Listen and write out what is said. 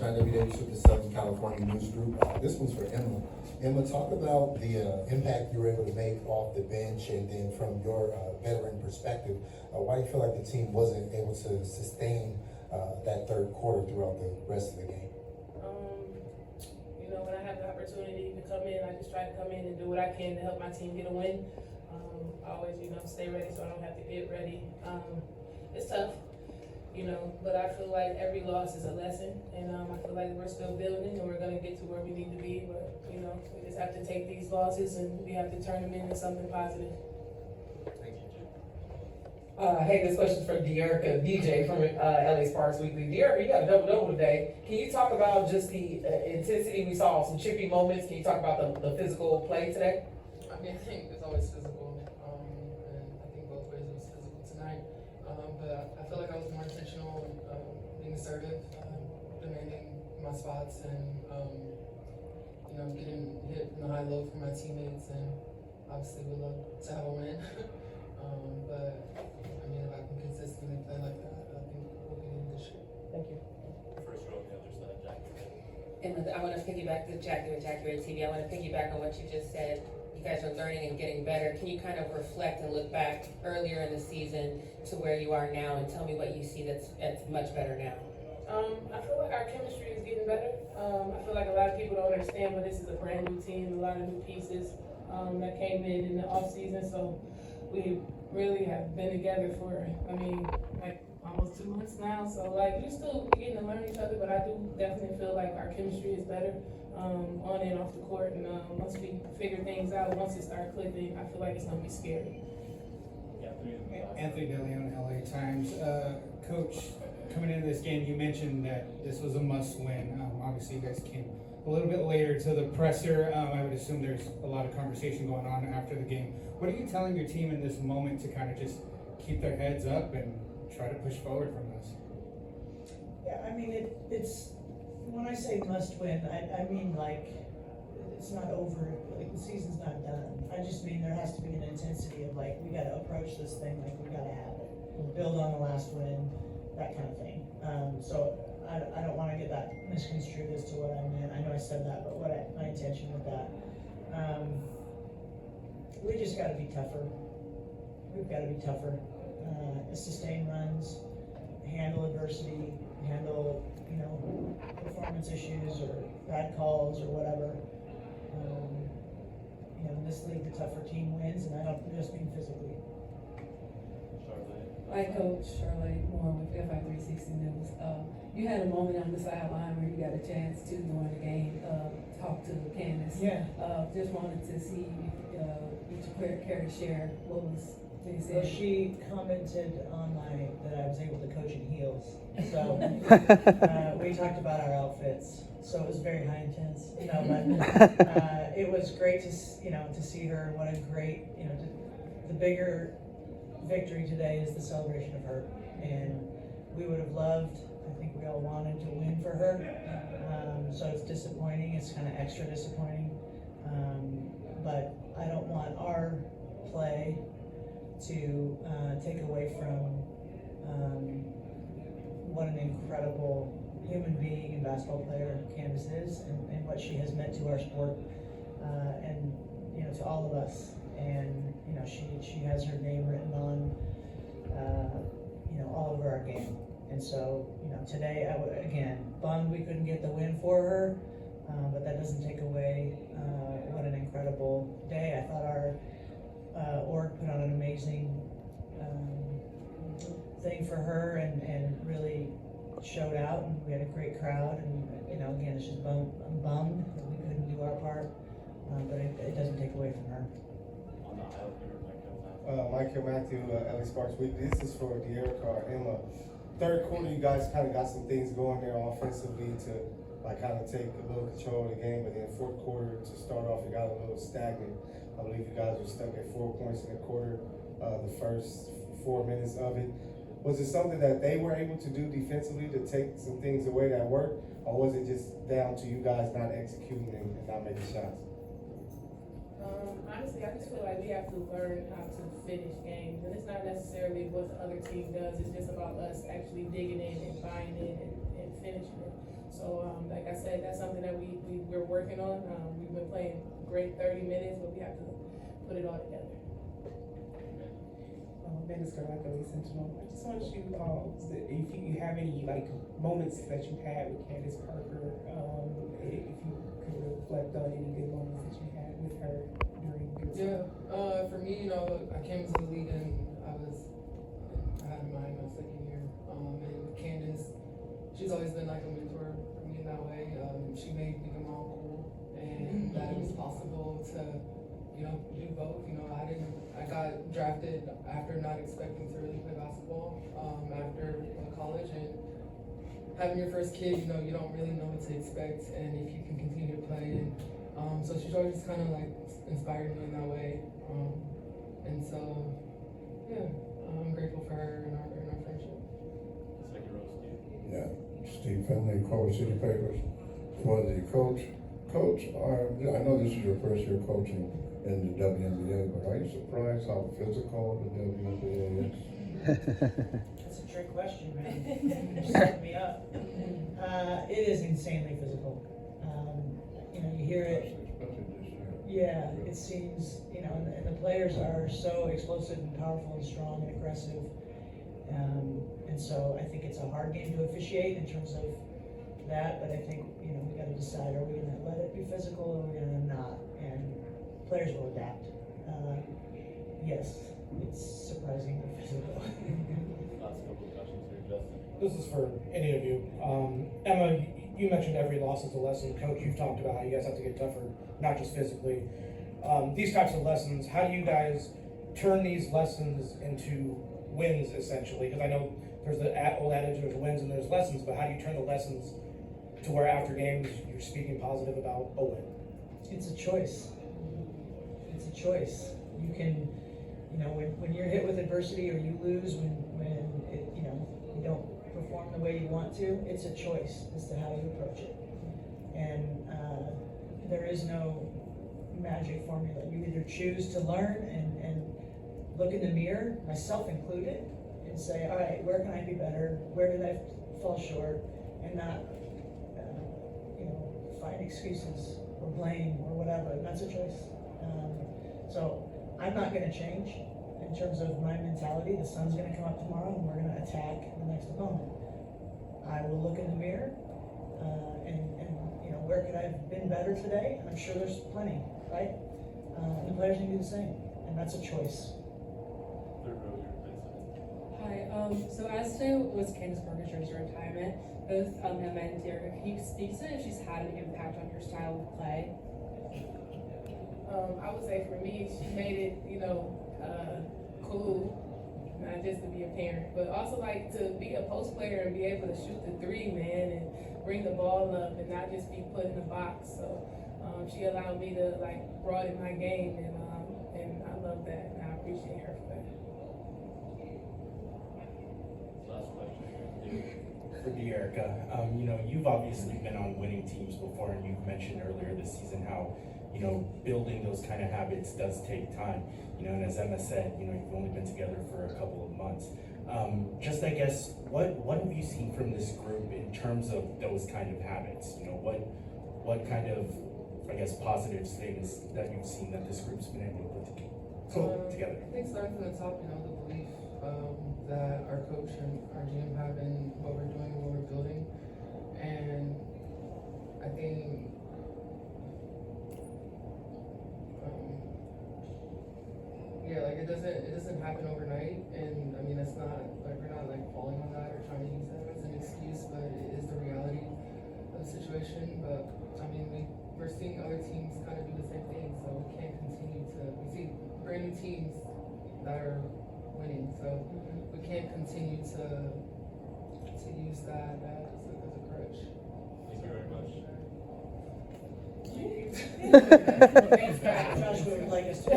John W. Davis with the Southern California News Group. This one's for Emma. Emma, talk about the impact you were able to make off the bench, and then from your veteran perspective, why do you feel like the team wasn't able to sustain that third quarter throughout the rest of the game? When I have the opportunity to come in, I just try to come in and do what I can to help my team get a win. I always, stay ready so I don't have to get ready. It's tough, but I feel like every loss is a lesson, and I feel like we're still building and we're going to get to where we need to be, but, we just have to take these losses and we have to turn them into something positive. Thank you, Jim. Hey, this question's from Dearica DJ from LA Sparks Weekly. Dearica, you got a double-double today. Can you talk about just the intensity? We saw some chippy moments. Can you talk about the physical play today? I think it's always physical, and I think both ways it was physical tonight. But I feel like I was more intentional, being assertive, demanding my spots, and getting hit in the high-low from my teammates, and obviously would love to have a win. But if I can consistently play like that, I think we'll get in this year. Thank you. First row on the other side, Jackie. And I want to piggyback to Jackie with Jackie Red TV. I want to piggyback on what you just said. You guys are learning and getting better. Can you kind of reflect and look back earlier in the season to where you are now and tell me what you see that's much better now? I feel like our chemistry is getting better. I feel like a lot of people don't understand, but this is a brand new team, a lot of new pieces that came in the off season. So we really have been together for, almost 2 months now. So we're still getting to learn each other, but I do definitely feel like our chemistry is better on and off the court. And once we figure things out, once it starts clicking, I feel like it's gonna be scary. Anthony DeLeon, LA Times. Coach, coming into this game, you mentioned that this was a must-win. Obviously, you guys came a little bit later to the presser. I would assume there's a lot of conversation going on after the game. What are you telling your team in this moment to kind of just keep their heads up and try to push forward from this? Yeah, it's when I say must-win, I mean it's not over. Like the season's not done. I just mean there has to be an intensity of we got to approach this thing like we got to have it. Build on the last win, that kind of thing. So I don't want to get that misconstrued as to what I meant. I know I said that, but my intention with that. We just got to be tougher. We've got to be tougher. Sustain runs, handle adversity, handle performance issues or bad calls or whatever. In this league, the tougher team wins, and I don't just mean physically. Hi, Coach Charlotte Moore with FI 360 News. You had a moment on the sideline where you got a chance to, during the game, talk to Candace. Yeah. Just wanted to see if you care to share what was being said. Well, she commented on that I was able to coach in heels. So we talked about our outfits. So it was very high intense. But it was great to see her. What a great the bigger victory today is the celebration of her, and we would have loved, I think we all wanted to win for her, so it's disappointing. It's kind of extra disappointing, but I don't want our play to take away from what an incredible human being and basketball player Candace is, and what she has meant to our sport, and to all of us. And she has her name written on all over our game. And so today again bummed we couldn't get the win for her, but that doesn't take away what an incredible day. I thought our org put on an amazing thing for her, and really showed out, and we had a great crowd. And again, it's just I'm bummed that we couldn't do our part, but it doesn't take away from her. Michael Matthew, LA Sparks Weekly. This is for Dearica or Emma. Third quarter, you guys kind of got some things going there offensively to kind of take a little control of the game, but then fourth quarter to start off, it got a little stagnant. I believe you guys were stuck at 4 points in the quarter, the first 4 minutes of it. Was it something that they were able to do defensively to take some things away that worked, or was it just down to you guys not executing and not making shots? Honestly, I just feel like we have to learn how to finish games, and it's not necessarily what the other team does. It's just about us actually digging in and buying in and finishing it. So, like I said, that's something that we're working on. We've been playing great 30 minutes, but we have to put it all together. Candace, Sentinel. I just want you, if you have any moments that you had with Candace Parker, if you could reflect on any good moments that you had with her during your Yeah, for me, I came into the league and I had my second year. And Candace, she's always been like a mentor for me in that way. She made me become my uncle, and that it was possible to, do both. I got drafted after not expecting to really play basketball, after college, and having your first kid, you don't really know what to expect, and if you can continue to play, and so she's always kind of inspired me in that way, and so, yeah, I'm grateful for her and our friendship. Second row, Steve. Yeah, Steve Finley, Culver City Papers. For the coach, I know this is your first year coaching in the WNBA, but are you surprised how physical the WNBA is? That's a trick question, man. You set me up. It is insanely physical. You hear it. Especially this year. Yeah, it seems, and the players are so explosive and powerful and strong and aggressive. And so I think it's a hard game to officiate in terms of that, but I think, we got to decide, are we going to let it be physical or are we going to not? And players will adapt. Yes, it's surprisingly physical. Last couple of questions here, Justin. This is for any of you. Emma, you mentioned every loss is a lesson. Coach, you've talked about how you guys have to get tougher, not just physically. These types of lessons, how do you guys turn these lessons into wins, essentially? Because I know there's the old adage, there's wins and there's lessons, but how do you turn the lessons to where after games you're speaking positive about a win? It's a choice. It's a choice. You can, when you're hit with adversity or you lose, when it, you don't perform the way you want to, it's a choice as to how you approach it. And there is no magic formula. You either choose to learn and look in the mirror, myself included, and say, all right, where can I be better? Where did I fall short? And not, find excuses or blame or whatever. And that's a choice. So I'm not going to change in terms of my mentality. The sun's going to come up tomorrow and we're going to attack the next opponent. I will look in the mirror and where could I have been better today? And I'm sure there's plenty, right? The players need to do the same, and that's a choice. Third row here, please. Hi, so as today was Candace Parker's retirement, both Emma and Dearica, can you speak to if she's had an impact on your style of play? I would say for me, she made it, cool, not just to be a parent, but also to be a post player and be able to shoot the three, man, and bring the ball up and not just be put in the box. So she allowed me to broaden my game, and I love that, and I appreciate her for that. Last question here. For Dearica, you've obviously been on winning teams before, and you've mentioned earlier this season how, building those kind of habits does take time. And as Emma said, you've only been together for a couple of months. Just, I guess, what have you seen from this group in terms of those kind of habits? What kind of, I guess, positive things that you've seen that this group's been able to put together? I think starting from the top, the belief that our coach and our GM have in what we're doing and what we're building. And I think it doesn't happen overnight, and I mean it's not we're not falling on that or trying to use that as an excuse, but it is the reality of the situation. But I mean we're seeing other teams kind of do the same thing, so we can't continue to see brand new teams that are winning, so we can't continue to use that as a crutch. Thank you very much. Josh would like us to.